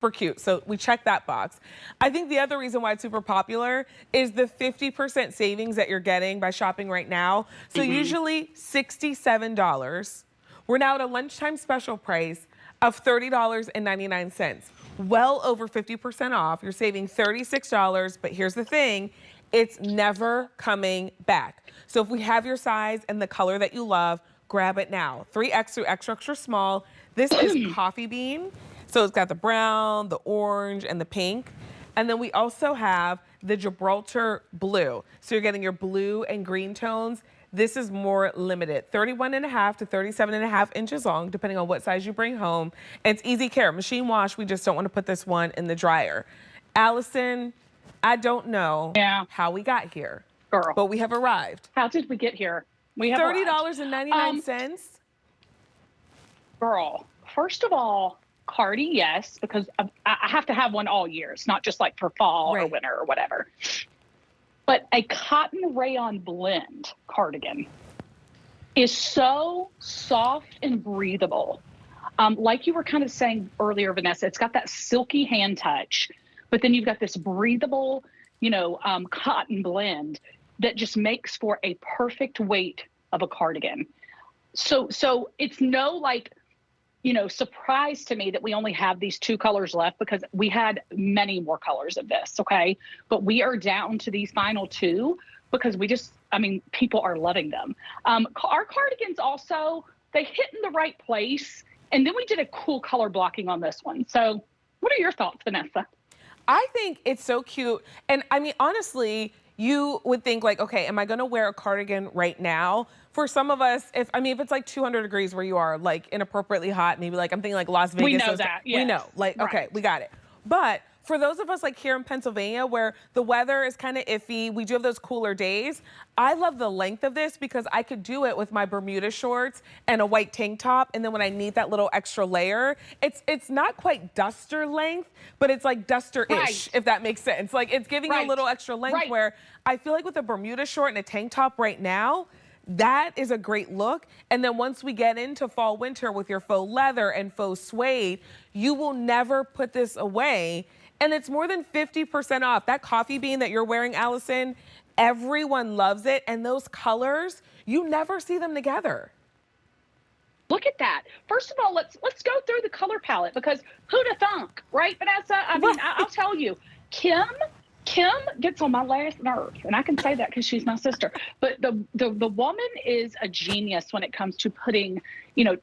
super cute. So we check that box. I think the other reason why it's super popular is the 50% savings that you're getting by shopping right now. So usually $67. We're now at a lunchtime special price of $30.99. Well over 50% off. You're saving $36, but here's the thing, it's never coming back. So if we have your size and the color that you love, grab it now. 3X through extra, extra small. This is coffee bean. So it's got the brown, the orange, and the pink. And then we also have the Gibraltar blue. So you're getting your blue and green tones. This is more limited, 31.5 to 37.5 inches long, depending on what size you bring home. And it's easy care, machine wash. We just don't want to put this one in the dryer. Allison, I don't know how we got here, girl, but we have arrived. How did we get here? We have $30.99. Girl, first of all, Cardi, yes, because I have to have one all year. It's not just like for fall or winter or whatever. But a cotton rayon blend cardigan is so soft and breathable. Like you were kind of saying earlier, Vanessa, it's got that silky hand touch, but then you've got this breathable, cotton blend that just makes for a perfect weight of a cardigan. So it's no surprise to me that we only have these two colors left, because we had many more colors of this, okay? But we are down to these final two because people are loving them. Our cardigans also, they hit in the right place, and then we did a cool color blocking on this one. So what are your thoughts, Vanessa? I think it's so cute. And I mean, honestly, you would think like, okay, am I gonna wear a cardigan right now? For some of us, if it's like 200 degrees where you are, like inappropriately hot, maybe like I'm thinking like Las Vegas. We know that, yes. We know, like, okay, we got it. But for those of us like here in Pennsylvania where the weather is kind of iffy, we do have those cooler days. I love the length of this because I could do it with my Bermuda shorts and a white tank top. And then when I need that little extra layer, it's not quite duster length, but it's like duster-ish, if that makes sense. Like it's giving you a little extra length where I feel like with a Bermuda short and a tank top right now, that is a great look. And then once we get into fall, winter with your faux leather and faux suede, you will never put this away. And it's more than 50% off. That coffee bean that you're wearing, Allison, everyone loves it. And those colors, you never see them together. Look at that. First of all, let's go through the color palette, because who'da thunk, right, Vanessa? I mean, I'll tell you, Kim gets on my last nerve, and I can say that because she's my sister. But the woman is a genius when it comes to putting,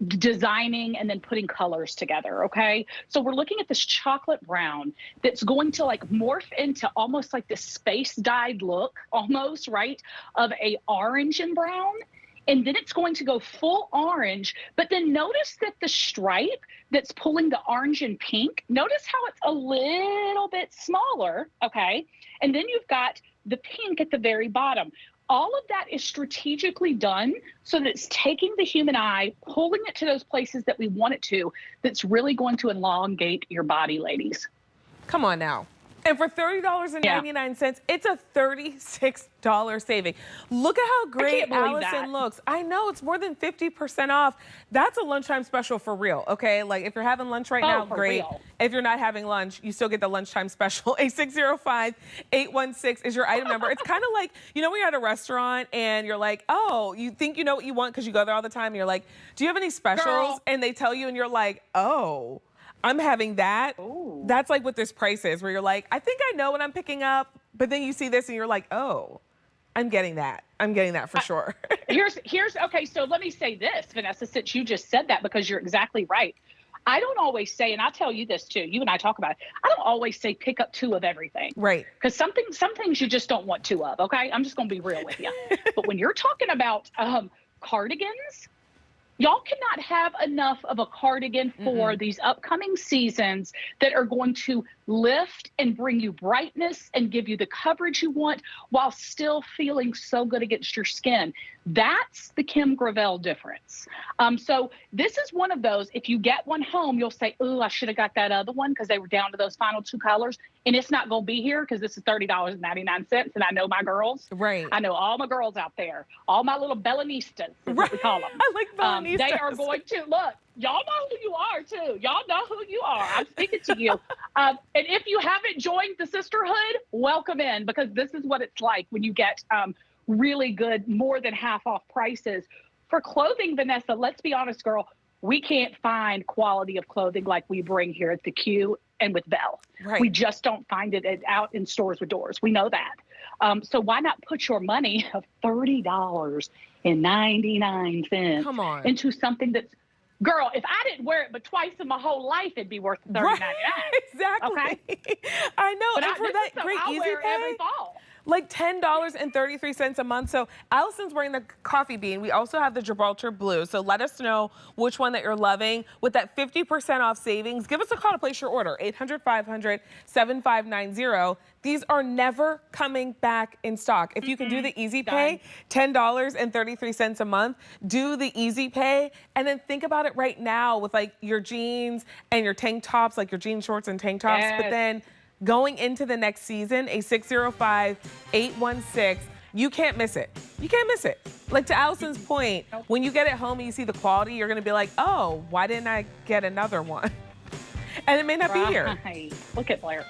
designing and then putting colors together, okay? So we're looking at this chocolate brown that's going to like morph into almost like this space dyed look, almost, right, of a orange and brown. And then it's going to go full orange. But then notice that the stripe that's pulling the orange and pink, notice how it's a little bit smaller, okay? And then you've got the pink at the very bottom. All of that is strategically done so that it's taking the human eye, pulling it to those places that we want it to, that's really going to elongate your body, ladies. Come on now. And for $30.99, it's a $36 saving. Look at how great Allison looks. I know, it's more than 50% off. That's a lunchtime special for real, okay? Like if you're having lunch right now, great. If you're not having lunch, you still get the lunchtime special. 8605-816 is your item number. It's kind of like, when you're at a restaurant and you're like, oh, you think you know what you want because you go there all the time. And you're like, do you have any specials? And they tell you and you're like, oh, I'm having that. Ooh. That's like what this price is, where you're like, I think I know what I'm picking up, but then you see this and you're like, oh, I'm getting that. I'm getting that for sure. Okay, so let me say this, Vanessa, since you just said that, because you're exactly right. I don't always say, and I'll tell you this too, you and I talk about it, I don't always say pick up two of everything. Right. Because some things you just don't want two of, okay? I'm just going to be real with you. But when you're talking about cardigans, y'all cannot have enough of a cardigan for these upcoming seasons that are going to lift and bring you brightness and give you the coverage you want while still feeling so good against your skin. That's the Kim Gravel difference. So this is one of those, if you get one home, you'll say, ooh, I should have got that other one because they were down to those final two colors. And it's not going to be here because this is $30.99. And I know my girls. Right. I know all my girls out there, all my little Bellenistas is what we call them. I like Bellenistas. They are going to, look, Y'all know who you are, too. Y'all know who you are. I'm speaking to you. And if you haven't joined the sisterhood, welcome in, because this is what it's like when you get really good, more than half off prices. For clothing, Vanessa, let's be honest, girl, we can't find quality of clothing like we bring here at the Q and with Belle. Right. We just don't find it out in stores with doors. We know that. So why not put your money of $30.99 Come on. into something that's, girl, if I didn't wear it but twice in my whole life, it'd be worth $30.99. Right. Exactly. Okay. I know. But And for that great I'll easy wear pay, every fall. like $10.33 a month. So Allison's wearing the coffee bean. We also have the Gibraltar blue. So let us know which one that you're loving. With that 50% off savings, give us a call to place your order, 800-500-7590. These are never coming back in stock. If you can do the easy pay, $10.33 a month, do the easy pay, and then think about it right now with like your jeans and your tank tops, like your jean shorts and tank tops, but then going into the next season, a 605-816, you can't miss it. You can't miss it. Like to Allison's point, when you get it home and you see the quality, you're gonna be like, oh, why didn't I get another one? And it may not be here. Look at Blair.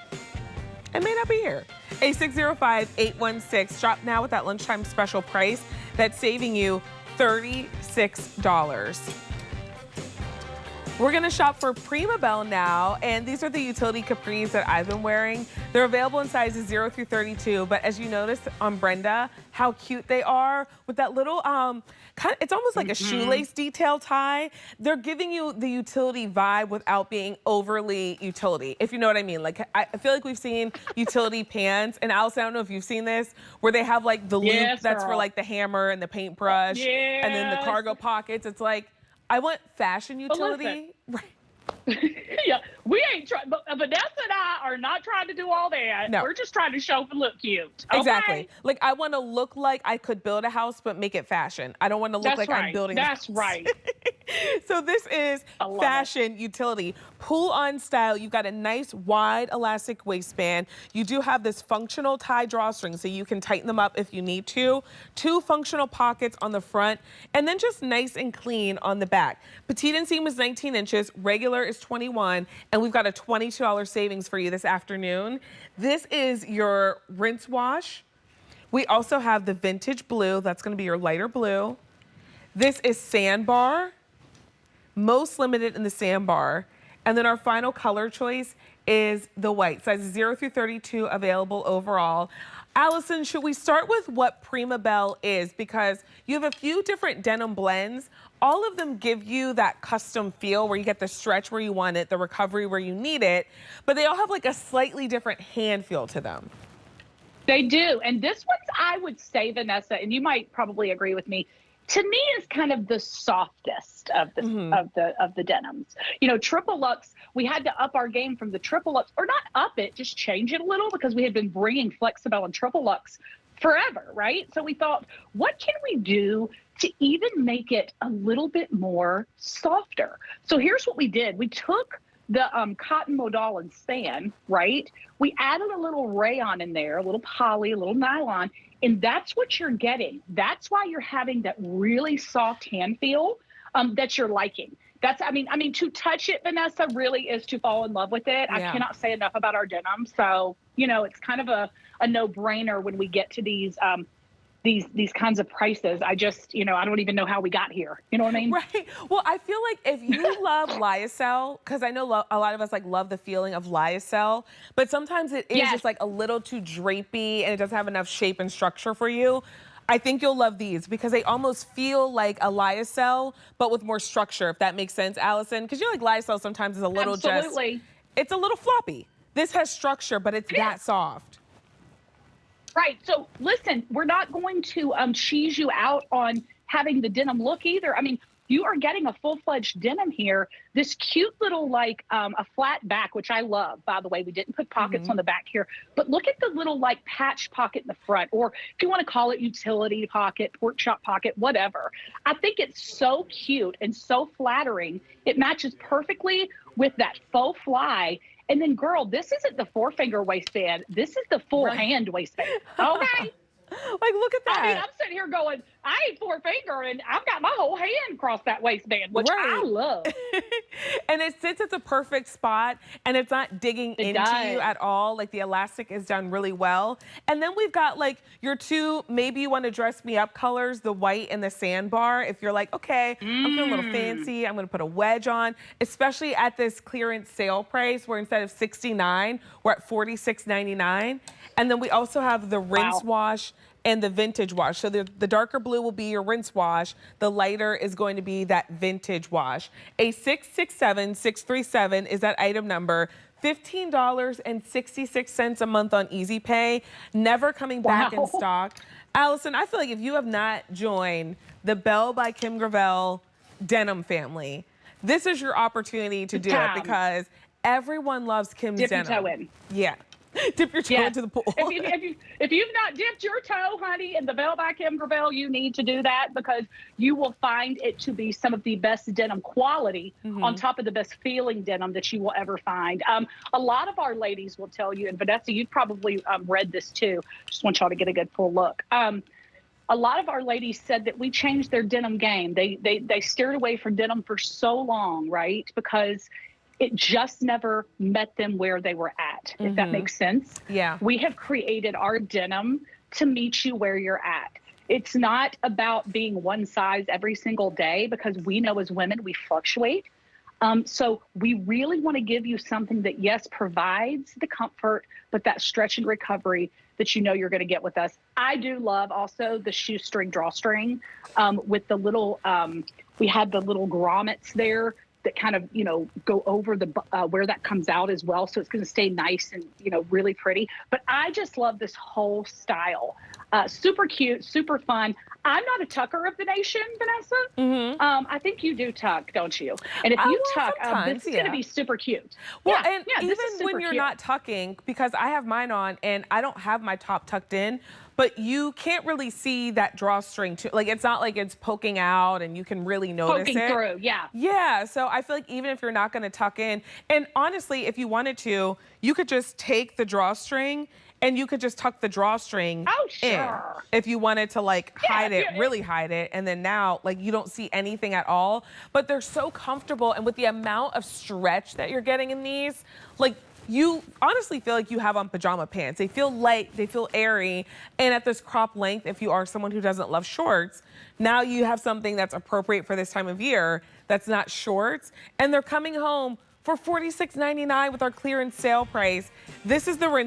It may not be here. A 605-816. Shop now with that lunchtime special price that's saving you $36. We're gonna shop for Prima Belle now, and these are the utility capris that I've been wearing. They're available in sizes 0 through 32, but as you notice on Brenda, how cute they are with that little, it's almost like a shoelace detail tie. They're giving you the utility vibe without being overly utility, if you know what I mean. Like, I feel like we've seen utility pants, and Allison, I don't know if you've seen this, where they have like the loop that's for like the hammer and the paintbrush, and then the cargo pockets. It's like, I want fashion utility. Yeah, we ain't trying, but Vanessa and I are not trying to do all that. No. We're just trying to show and look cute. Okay? Exactly. Like, I want to look like I could build a house, but make it fashion. I don't want to look like I'm building a house. That's right. So this is fashion utility. Pull on style. You've got a nice wide elastic waistband. You do have this functional tie drawstring, so you can tighten them up if you need to. 2 functional pockets on the front, and then just nice and clean on the back. Petite inseam is 19 inches, regular is 21, and we've got a $22 savings for you this afternoon. This is your rinse wash. We also have the vintage blue. That's going to be your lighter blue. This is sandbar. Most limited in the sandbar. And then our final color choice is the white. Sizes 0 through 32 available overall. Allison, should we start with what Prima Belle is? Because you have a few different denim blends. All of them give you that custom feel where you get the stretch where you want it, the recovery where you need it, but they all have like a slightly different hand feel to them. They do. And this one's, I would say, Vanessa, and you might probably agree with me, to me is kind of the softest of the of the denims. You know, Triple Luxe, we had to up our game from the Triple Luxe, or not up it, just change it a little, because we had been bringing Flexibel and Triple Luxe forever, right? So we thought, what can we do to even make it a little bit more softer? So here's what we did. We took the cotton modal and span, right? We added a little rayon in there, a little poly, a little nylon, and that's what you're getting. That's why you're having that really soft hand feel that you're liking. That's, I mean, to touch it, Vanessa, really is to fall in love with it. Yeah. I cannot say enough about our denim. So, you know, it's kind of a no-brainer when we get to these kinds of prices. I just, you know, I don't even know how we got here. You know what I mean? Right. Well, I feel like if you love lyocell, because I know a lot of us like love the feeling of lyocell, but sometimes it is just like a little too drapey and it doesn't have enough shape and structure for you. I think you'll love these because they almost feel like a lyocell, but with more structure, if that makes sense, Allison. Because you know, like lyocell sometimes is a little it's a little floppy. This has structure, but it's that soft. Right. So listen, we're not going to cheese you out on having the denim look either. I mean, you are getting a full-fledged denim here. This cute little, like, a flat back, which I love, by the way. We didn't put pockets on the back here. But look at the little, like, patch pocket in the front, or if you want to call it utility pocket, pork chop pocket, whatever. I think it's so cute and so flattering. It matches perfectly with that faux fly. And then, girl, this isn't the 4-finger waistband. This is the full hand waistband. Okay. Like, look at that. I mean, I'm sitting here going, I ain't 4-finger, and I've got my whole hand across that waistband, which I Right. love. And it sits at the perfect spot and it's not digging It into you does. at all. Like the elastic is done really well. And then we've got like your two, maybe you want to dress me up colors, the white and the sandbar. If you're like, okay, I'm feeling a little fancy, I'm going to put a wedge on, especially at this clearance sale price where instead of $69, we're at $46.99. And then we also have the rinse wash and the vintage wash. So the darker blue will be your rinse wash. The lighter is going to be that vintage wash. A 667637 is that item number. $15.66 a month on Easy Pay. Never coming back in stock. Allison, I feel like if you have not joined the Belle by Kim Gravel denim family, this is your opportunity to do it because everyone loves Kim's Dip denim. your toe in. Yeah. Dip your toe into the pool. If you've not dipped your toe, honey, in the Belle by Kim Gravel, you need to do that because you will find it to be some of the best denim quality on top of the best feeling denim that you will ever find. A lot of our ladies will tell you, and Vanessa, you've probably read this too. Just want y'all to get a good full look. A lot of our ladies said that we changed their denim game. They steered away from denim for so long, right? Because it just never met them where they were at, if that makes sense. Yeah. We have created our denim to meet you where you're at. It's not about being one size every single day because we know as women, we fluctuate. So we really want to give you something that, yes, provides the comfort, but that stretch and recovery that you know you're going to get with us. I do love also the shoestring drawstring with the little, we had the little grommets there that kind of, go over the where that comes out as well. So it's going to stay nice and, really pretty. But I just love this whole style. Super cute, super fun. I'm not a tucker of the nation, Vanessa. I think you do tuck, don't you? And if you tuck, this is going to be super cute. Well, and even when you're not tucking, because I have mine on and I don't have my top tucked in, but you can't really see that drawstring too. Like it's not like it's poking out and you can really notice poking through, yeah. Yeah, so I feel like even if you're not going to tuck in, and honestly, if you wanted to, you could just take the drawstring and you could just tuck the drawstring in if you wanted to hide it, really hide it. And then now you don't see anything at all, but they're so comfortable. And with the amount of stretch that you're getting in these, you honestly feel like you have on pajama pants. They feel light, they feel airy. And at this crop length, if you are someone who doesn't love shorts, now you have something that's appropriate for this time of year that's not shorts. And they're coming home for $46.99 with our clearance sale price. This is the